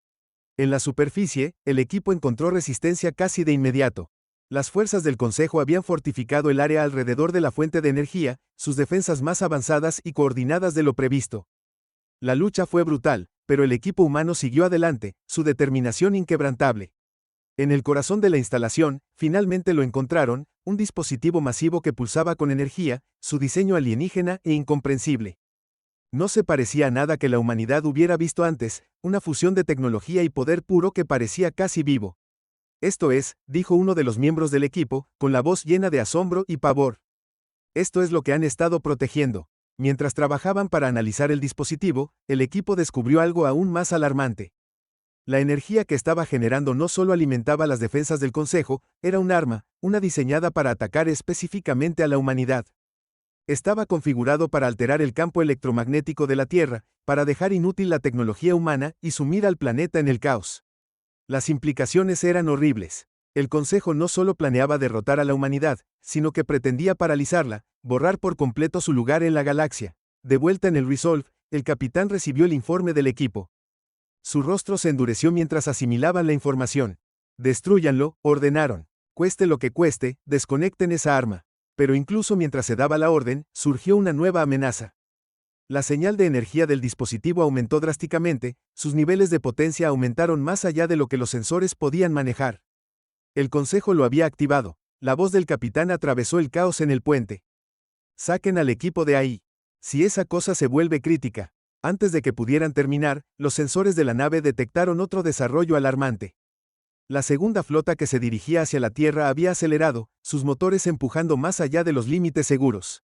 En la superficie, el equipo encontró resistencia casi de inmediato. Las fuerzas del Consejo habían fortificado el área alrededor de la fuente de energía, sus defensas más avanzadas y coordinadas de lo previsto. La lucha fue brutal, pero el equipo humano siguió adelante, su determinación inquebrantable. En el corazón de la instalación, finalmente lo encontraron, un dispositivo masivo que pulsaba con energía, su diseño alienígena e incomprensible. No se parecía a nada que la humanidad hubiera visto antes, una fusión de tecnología y poder puro que parecía casi vivo. «Esto es», dijo uno de los miembros del equipo, con la voz llena de asombro y pavor. «Esto es lo que han estado protegiendo». Mientras trabajaban para analizar el dispositivo, el equipo descubrió algo aún más alarmante. La energía que estaba generando no solo alimentaba las defensas del Consejo, era un arma, una diseñada para atacar específicamente a la humanidad. Estaba configurado para alterar el campo electromagnético de la Tierra, para dejar inútil la tecnología humana y sumir al planeta en el caos. Las implicaciones eran horribles. El Consejo no solo planeaba derrotar a la humanidad, sino que pretendía paralizarla, borrar por completo su lugar en la galaxia. De vuelta en el Resolve, el capitán recibió el informe del equipo. Su rostro se endureció mientras asimilaban la información. «Destrúyanlo», ordenaron. «Cueste lo que cueste, desconecten esa arma». Pero incluso mientras se daba la orden, surgió una nueva amenaza. La señal de energía del dispositivo aumentó drásticamente, sus niveles de potencia aumentaron más allá de lo que los sensores podían manejar. El Consejo lo había activado. La voz del capitán atravesó el caos en el puente. «Saquen al equipo de ahí. Si esa cosa se vuelve crítica». Antes de que pudieran terminar, los sensores de la nave detectaron otro desarrollo alarmante. La segunda flota que se dirigía hacia la Tierra había acelerado, sus motores empujando más allá de los límites seguros.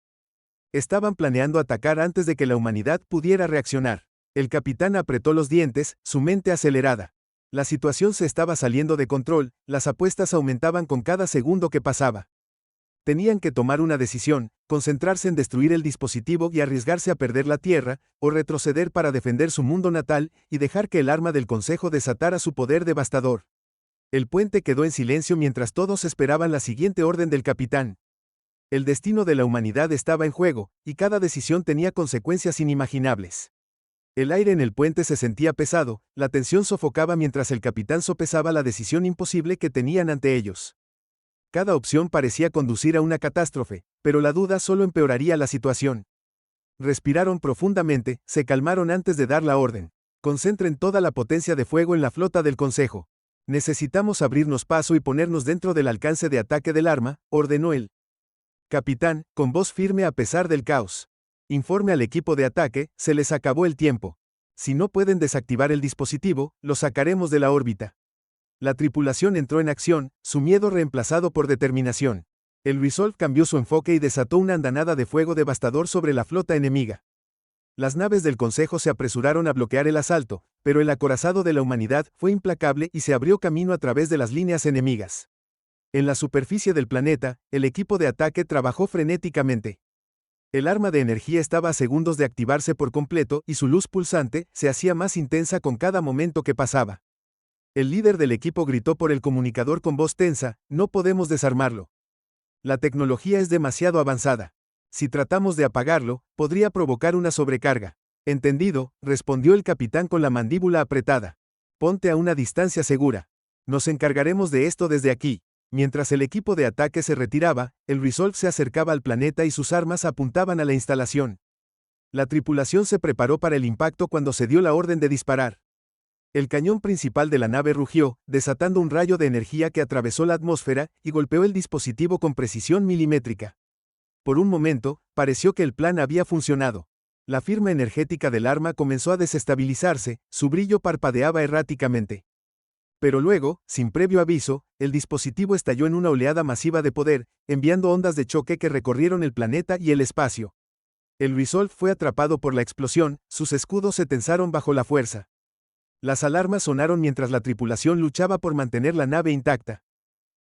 Estaban planeando atacar antes de que la humanidad pudiera reaccionar. El capitán apretó los dientes, su mente acelerada. La situación se estaba saliendo de control, las apuestas aumentaban con cada segundo que pasaba. Tenían que tomar una decisión: concentrarse en destruir el dispositivo y arriesgarse a perder la Tierra, o retroceder para defender su mundo natal y dejar que el arma del Consejo desatara su poder devastador. El puente quedó en silencio mientras todos esperaban la siguiente orden del capitán. El destino de la humanidad estaba en juego, y cada decisión tenía consecuencias inimaginables. El aire en el puente se sentía pesado, la tensión sofocaba mientras el capitán sopesaba la decisión imposible que tenían ante ellos. Cada opción parecía conducir a una catástrofe, pero la duda solo empeoraría la situación. Respiraron profundamente, se calmaron antes de dar la orden. Concentren toda la potencia de fuego en la flota del Consejo. Necesitamos abrirnos paso y ponernos dentro del alcance de ataque del arma, ordenó el capitán, con voz firme a pesar del caos. Informe al equipo de ataque, se les acabó el tiempo. Si no pueden desactivar el dispositivo, lo sacaremos de la órbita. La tripulación entró en acción, su miedo reemplazado por determinación. El Resolve cambió su enfoque y desató una andanada de fuego devastador sobre la flota enemiga. Las naves del Consejo se apresuraron a bloquear el asalto, pero el acorazado de la humanidad fue implacable y se abrió camino a través de las líneas enemigas. En la superficie del planeta, el equipo de ataque trabajó frenéticamente. El arma de energía estaba a segundos de activarse por completo y su luz pulsante se hacía más intensa con cada momento que pasaba. El líder del equipo gritó por el comunicador con voz tensa: no podemos desarmarlo. La tecnología es demasiado avanzada. Si tratamos de apagarlo, podría provocar una sobrecarga. Entendido, respondió el capitán con la mandíbula apretada. Ponte a una distancia segura. Nos encargaremos de esto desde aquí. Mientras el equipo de ataque se retiraba, el Resolve se acercaba al planeta y sus armas apuntaban a la instalación. La tripulación se preparó para el impacto cuando se dio la orden de disparar. El cañón principal de la nave rugió, desatando un rayo de energía que atravesó la atmósfera y golpeó el dispositivo con precisión milimétrica. Por un momento, pareció que el plan había funcionado. La firma energética del arma comenzó a desestabilizarse, su brillo parpadeaba erráticamente. Pero luego, sin previo aviso, el dispositivo estalló en una oleada masiva de poder, enviando ondas de choque que recorrieron el planeta y el espacio. El Resolve fue atrapado por la explosión, sus escudos se tensaron bajo la fuerza. Las alarmas sonaron mientras la tripulación luchaba por mantener la nave intacta.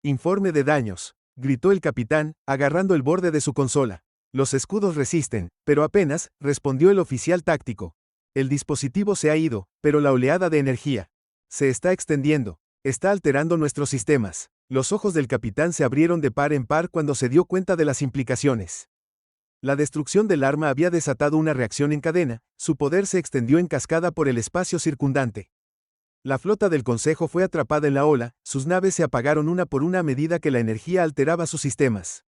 Informe de daños, gritó el capitán, agarrando el borde de su consola. Los escudos resisten, pero apenas, respondió el oficial táctico. El dispositivo se ha ido, pero la oleada de energía se está extendiendo. Está alterando nuestros sistemas. Los ojos del capitán se abrieron de par en par cuando se dio cuenta de las implicaciones. La destrucción del arma había desatado una reacción en cadena, su poder se extendió en cascada por el espacio circundante. La flota del Consejo fue atrapada en la ola, sus naves se apagaron una por una a medida que la energía alteraba sus sistemas.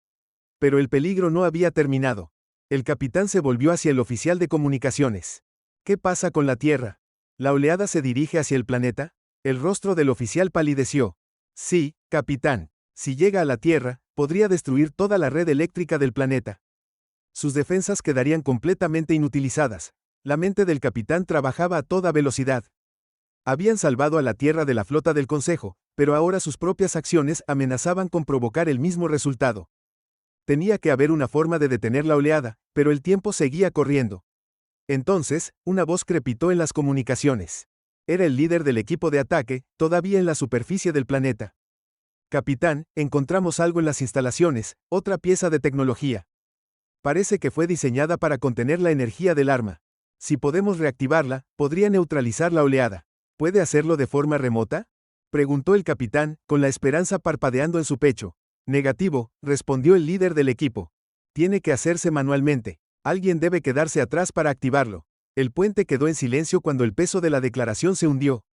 Pero el peligro no había terminado. El capitán se volvió hacia el oficial de comunicaciones. ¿Qué pasa con la Tierra? ¿La oleada se dirige hacia el planeta? El rostro del oficial palideció. Sí, capitán. Si llega a la Tierra, podría destruir toda la red eléctrica del planeta. Sus defensas quedarían completamente inutilizadas. La mente del capitán trabajaba a toda velocidad. Habían salvado a la Tierra de la flota del Consejo, pero ahora sus propias acciones amenazaban con provocar el mismo resultado. Tenía que haber una forma de detener la oleada, pero el tiempo seguía corriendo. Entonces, una voz crepitó en las comunicaciones. Era el líder del equipo de ataque, todavía en la superficie del planeta. Capitán, encontramos algo en las instalaciones, otra pieza de tecnología. Parece que fue diseñada para contener la energía del arma. Si podemos reactivarla, podría neutralizar la oleada. ¿Puede hacerlo de forma remota?, preguntó el capitán, con la esperanza parpadeando en su pecho. Negativo, respondió el líder del equipo. Tiene que hacerse manualmente. Alguien debe quedarse atrás para activarlo. El puente quedó en silencio cuando el peso de la declaración se hundió.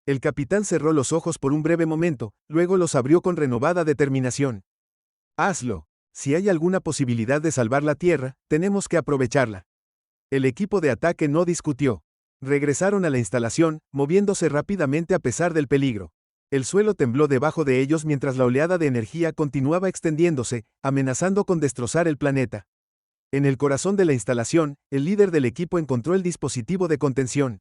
El capitán cerró los ojos por un breve momento, luego los abrió con renovada determinación. Hazlo. Si hay alguna posibilidad de salvar la Tierra, tenemos que aprovecharla. El equipo de ataque no discutió. Regresaron a la instalación, moviéndose rápidamente a pesar del peligro. El suelo tembló debajo de ellos mientras la oleada de energía continuaba extendiéndose, amenazando con destrozar el planeta. En el corazón de la instalación, el líder del equipo encontró el dispositivo de contención.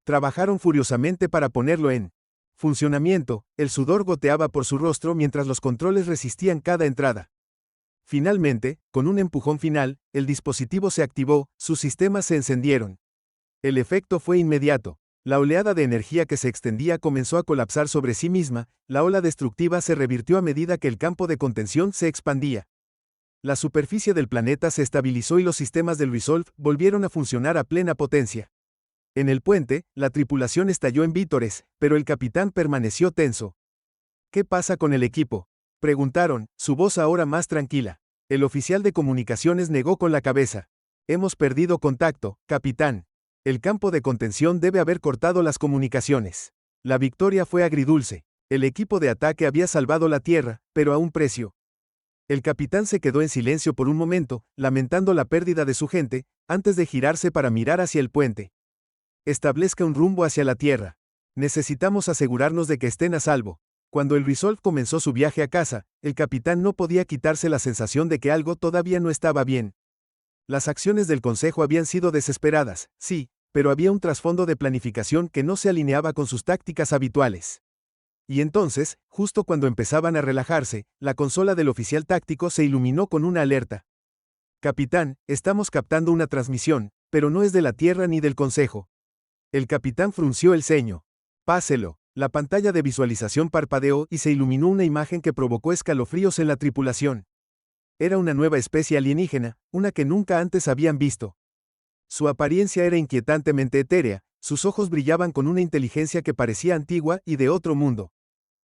Trabajaron furiosamente para ponerlo en funcionamiento, el sudor goteaba por su rostro mientras los controles resistían cada entrada. Finalmente, con un empujón final, el dispositivo se activó, sus sistemas se encendieron. El efecto fue inmediato. La oleada de energía que se extendía comenzó a colapsar sobre sí misma, la ola destructiva se revirtió a medida que el campo de contención se expandía. La superficie del planeta se estabilizó y los sistemas del Resolve volvieron a funcionar a plena potencia. En el puente, la tripulación estalló en vítores, pero el capitán permaneció tenso. ¿Qué pasa con el equipo? Preguntaron, su voz ahora más tranquila. El oficial de comunicaciones negó con la cabeza. Hemos perdido contacto, capitán. El campo de contención debe haber cortado las comunicaciones. La victoria fue agridulce. El equipo de ataque había salvado la Tierra, pero a un precio. El capitán se quedó en silencio por un momento, lamentando la pérdida de su gente, antes de girarse para mirar hacia el puente. Establezca un rumbo hacia la Tierra. Necesitamos asegurarnos de que estén a salvo. Cuando el Resolve comenzó su viaje a casa, el capitán no podía quitarse la sensación de que algo todavía no estaba bien. Las acciones del Consejo habían sido desesperadas, sí, pero había un trasfondo de planificación que no se alineaba con sus tácticas habituales. Y entonces, justo cuando empezaban a relajarse, la consola del oficial táctico se iluminó con una alerta. Capitán, estamos captando una transmisión, pero no es de la Tierra ni del Consejo. El capitán frunció el ceño. Páselo. La pantalla de visualización parpadeó y se iluminó una imagen que provocó escalofríos en la tripulación. Era una nueva especie alienígena, una que nunca antes habían visto. Su apariencia era inquietantemente etérea, sus ojos brillaban con una inteligencia que parecía antigua y de otro mundo.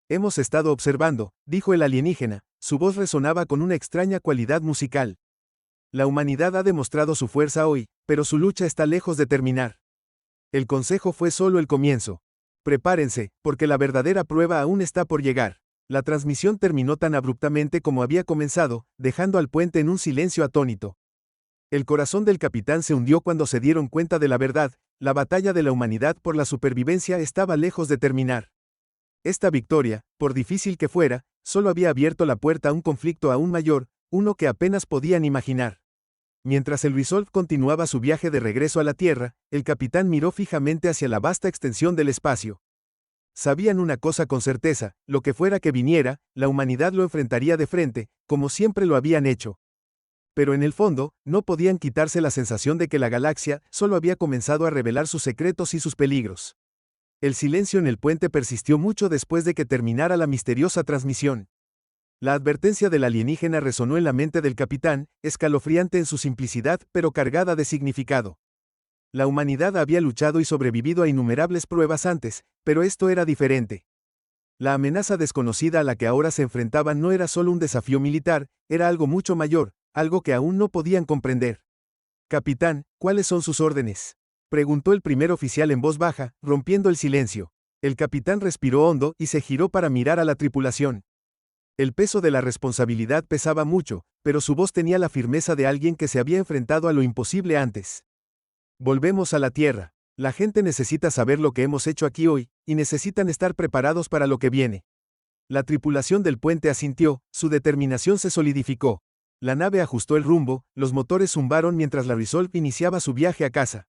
Hemos estado observando, dijo el alienígena, su voz resonaba con una extraña cualidad musical. La humanidad ha demostrado su fuerza hoy, pero su lucha está lejos de terminar. El consejo fue solo el comienzo. Prepárense, porque la verdadera prueba aún está por llegar. La transmisión terminó tan abruptamente como había comenzado, dejando al puente en un silencio atónito. El corazón del capitán se hundió cuando se dieron cuenta de la verdad, la batalla de la humanidad por la supervivencia estaba lejos de terminar. Esta victoria, por difícil que fuera, solo había abierto la puerta a un conflicto aún mayor, uno que apenas podían imaginar. Mientras el Resolve continuaba su viaje de regreso a la Tierra, el capitán miró fijamente hacia la vasta extensión del espacio. Sabían una cosa con certeza, lo que fuera que viniera, la humanidad lo enfrentaría de frente, como siempre lo habían hecho. Pero en el fondo, no podían quitarse la sensación de que la galaxia solo había comenzado a revelar sus secretos y sus peligros. El silencio en el puente persistió mucho después de que terminara la misteriosa transmisión. La advertencia del alienígena resonó en la mente del capitán, escalofriante en su simplicidad pero cargada de significado. La humanidad había luchado y sobrevivido a innumerables pruebas antes, pero esto era diferente. La amenaza desconocida a la que ahora se enfrentaban no era solo un desafío militar, era algo mucho mayor, algo que aún no podían comprender. Capitán, ¿cuáles son sus órdenes?, preguntó el primer oficial en voz baja, rompiendo el silencio. El capitán respiró hondo y se giró para mirar a la tripulación. El peso de la responsabilidad pesaba mucho, pero su voz tenía la firmeza de alguien que se había enfrentado a lo imposible antes. Volvemos a la Tierra. La gente necesita saber lo que hemos hecho aquí hoy, y necesitan estar preparados para lo que viene. La tripulación del puente asintió, su determinación se solidificó. La nave ajustó el rumbo, los motores zumbaron mientras la Resolve iniciaba su viaje a casa.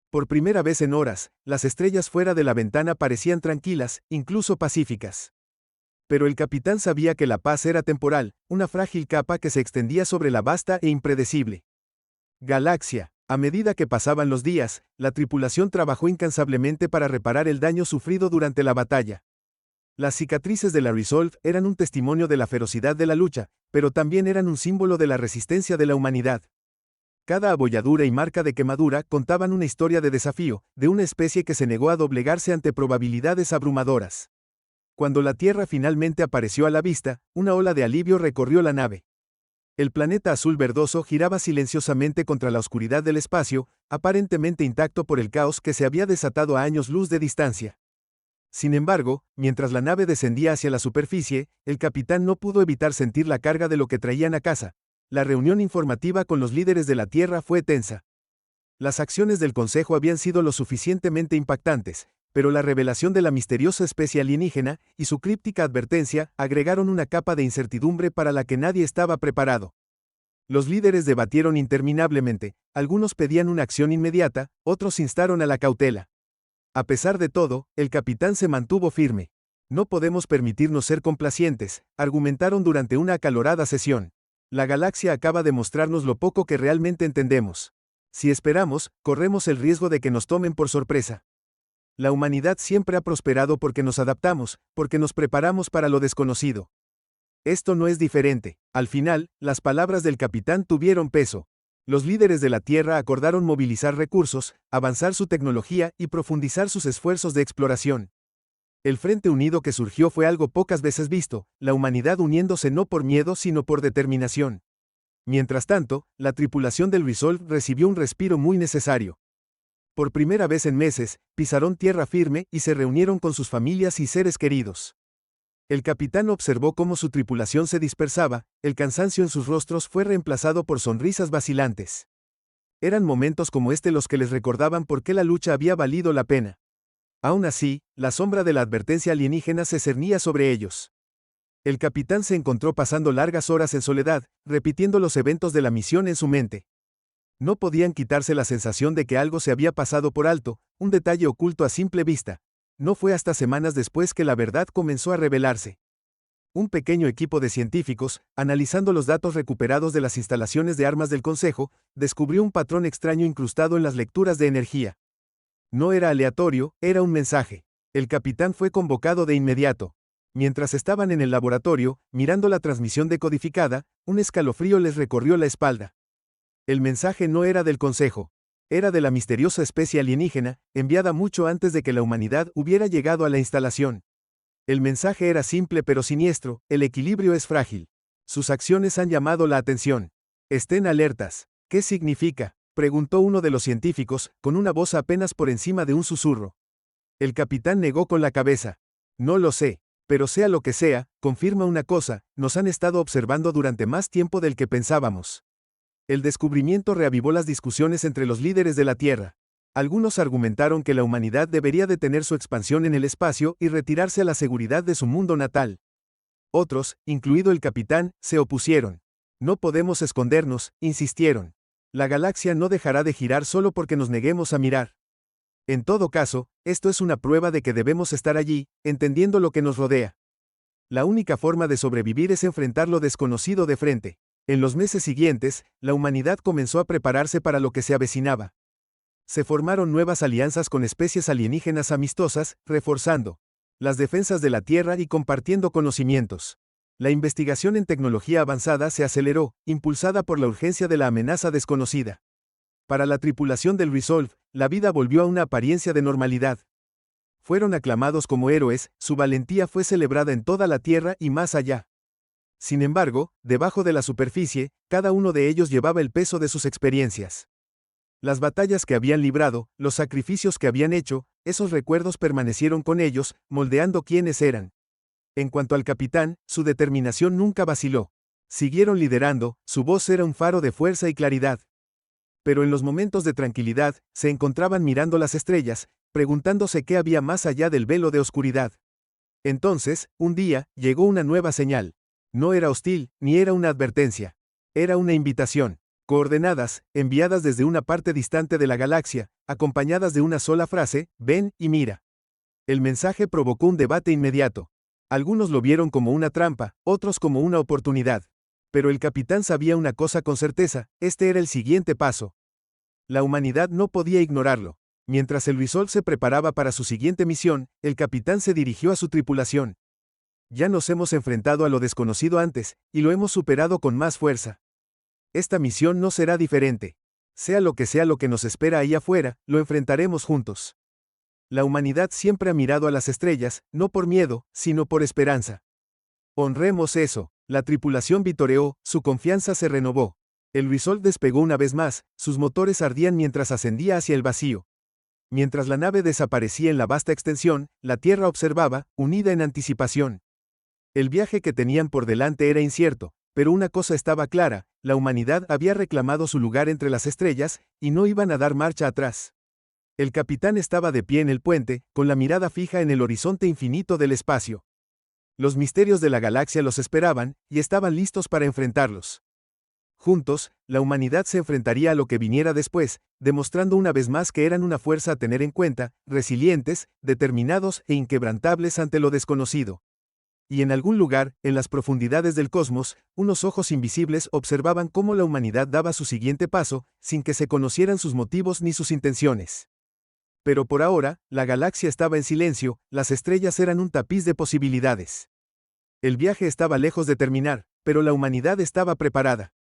Por primera vez en horas, las estrellas fuera de la ventana parecían tranquilas, incluso pacíficas. Pero el capitán sabía que la paz era temporal, una frágil capa que se extendía sobre la vasta e impredecible galaxia. A medida que pasaban los días, la tripulación trabajó incansablemente para reparar el daño sufrido durante la batalla. Las cicatrices de la Resolve eran un testimonio de la ferocidad de la lucha, pero también eran un símbolo de la resistencia de la humanidad. Cada abolladura y marca de quemadura contaban una historia de desafío, de una especie que se negó a doblegarse ante probabilidades abrumadoras. Cuando la Tierra finalmente apareció a la vista, una ola de alivio recorrió la nave. El planeta azul verdoso giraba silenciosamente contra la oscuridad del espacio, aparentemente intacto por el caos que se había desatado a años luz de distancia. Sin embargo, mientras la nave descendía hacia la superficie, el capitán no pudo evitar sentir la carga de lo que traían a casa. La reunión informativa con los líderes de la Tierra fue tensa. Las acciones del Consejo habían sido lo suficientemente impactantes, pero la revelación de la misteriosa especie alienígena y su críptica advertencia agregaron una capa de incertidumbre para la que nadie estaba preparado. Los líderes debatieron interminablemente, algunos pedían una acción inmediata, otros instaron a la cautela. A pesar de todo, el capitán se mantuvo firme. No podemos permitirnos ser complacientes, argumentaron durante una acalorada sesión. La galaxia acaba de mostrarnos lo poco que realmente entendemos. Si esperamos, corremos el riesgo de que nos tomen por sorpresa. La humanidad siempre ha prosperado porque nos adaptamos, porque nos preparamos para lo desconocido. Esto no es diferente. Al final, las palabras del capitán tuvieron peso. Los líderes de la Tierra acordaron movilizar recursos, avanzar su tecnología y profundizar sus esfuerzos de exploración. El Frente Unido que surgió fue algo pocas veces visto, la humanidad uniéndose no por miedo sino por determinación. Mientras tanto, la tripulación del Resolve recibió un respiro muy necesario. Por primera vez en meses, pisaron tierra firme y se reunieron con sus familias y seres queridos. El capitán observó cómo su tripulación se dispersaba, el cansancio en sus rostros fue reemplazado por sonrisas vacilantes. Eran momentos como este los que les recordaban por qué la lucha había valido la pena. Aún así, la sombra de la advertencia alienígena se cernía sobre ellos. El capitán se encontró pasando largas horas en soledad, repitiendo los eventos de la misión en su mente. No podían quitarse la sensación de que algo se había pasado por alto, un detalle oculto a simple vista. No fue hasta semanas después que la verdad comenzó a revelarse. Un pequeño equipo de científicos, analizando los datos recuperados de las instalaciones de armas del Consejo, descubrió un patrón extraño incrustado en las lecturas de energía. No era aleatorio, era un mensaje. El capitán fue convocado de inmediato. Mientras estaban en el laboratorio, mirando la transmisión decodificada, un escalofrío les recorrió la espalda. El mensaje no era del Consejo. Era de la misteriosa especie alienígena, enviada mucho antes de que la humanidad hubiera llegado a la instalación. El mensaje era simple pero siniestro: el equilibrio es frágil. Sus acciones han llamado la atención. Estén alertas. ¿Qué significa?, preguntó uno de los científicos, con una voz apenas por encima de un susurro. El capitán negó con la cabeza. No lo sé, pero sea lo que sea, confirma una cosa: nos han estado observando durante más tiempo del que pensábamos. El descubrimiento reavivó las discusiones entre los líderes de la Tierra. Algunos argumentaron que la humanidad debería detener su expansión en el espacio y retirarse a la seguridad de su mundo natal. Otros, incluido el capitán, se opusieron. No podemos escondernos, insistieron. La galaxia no dejará de girar solo porque nos neguemos a mirar. En todo caso, esto es una prueba de que debemos estar allí, entendiendo lo que nos rodea. La única forma de sobrevivir es enfrentar lo desconocido de frente. En los meses siguientes, la humanidad comenzó a prepararse para lo que se avecinaba. Se formaron nuevas alianzas con especies alienígenas amistosas, reforzando las defensas de la Tierra y compartiendo conocimientos. La investigación en tecnología avanzada se aceleró, impulsada por la urgencia de la amenaza desconocida. Para la tripulación del Resolve, la vida volvió a una apariencia de normalidad. Fueron aclamados como héroes, su valentía fue celebrada en toda la Tierra y más allá. Sin embargo, debajo de la superficie, cada uno de ellos llevaba el peso de sus experiencias. Las batallas que habían librado, los sacrificios que habían hecho, esos recuerdos permanecieron con ellos, moldeando quiénes eran. En cuanto al capitán, su determinación nunca vaciló. Siguieron liderando, su voz era un faro de fuerza y claridad. Pero en los momentos de tranquilidad, se encontraban mirando las estrellas, preguntándose qué había más allá del velo de oscuridad. Entonces, un día, llegó una nueva señal. No era hostil, ni era una advertencia. Era una invitación. Coordenadas, enviadas desde una parte distante de la galaxia, acompañadas de una sola frase: ven y mira. El mensaje provocó un debate inmediato. Algunos lo vieron como una trampa, otros como una oportunidad. Pero el capitán sabía una cosa con certeza: este era el siguiente paso. La humanidad no podía ignorarlo. Mientras el Resolve se preparaba para su siguiente misión, el capitán se dirigió a su tripulación. Ya nos hemos enfrentado a lo desconocido antes, y lo hemos superado con más fuerza. Esta misión no será diferente. Sea lo que nos espera ahí afuera, lo enfrentaremos juntos. La humanidad siempre ha mirado a las estrellas, no por miedo, sino por esperanza. Honremos eso. La tripulación vitoreó, su confianza se renovó. El Resolve despegó una vez más, sus motores ardían mientras ascendía hacia el vacío. Mientras la nave desaparecía en la vasta extensión, la Tierra observaba, unida en anticipación. El viaje que tenían por delante era incierto, pero una cosa estaba clara: la humanidad había reclamado su lugar entre las estrellas, y no iban a dar marcha atrás. El capitán estaba de pie en el puente, con la mirada fija en el horizonte infinito del espacio. Los misterios de la galaxia los esperaban, y estaban listos para enfrentarlos. Juntos, la humanidad se enfrentaría a lo que viniera después, demostrando una vez más que eran una fuerza a tener en cuenta, resilientes, determinados e inquebrantables ante lo desconocido. Y en algún lugar, en las profundidades del cosmos, unos ojos invisibles observaban cómo la humanidad daba su siguiente paso, sin que se conocieran sus motivos ni sus intenciones. Pero por ahora, la galaxia estaba en silencio, las estrellas eran un tapiz de posibilidades. El viaje estaba lejos de terminar, pero la humanidad estaba preparada.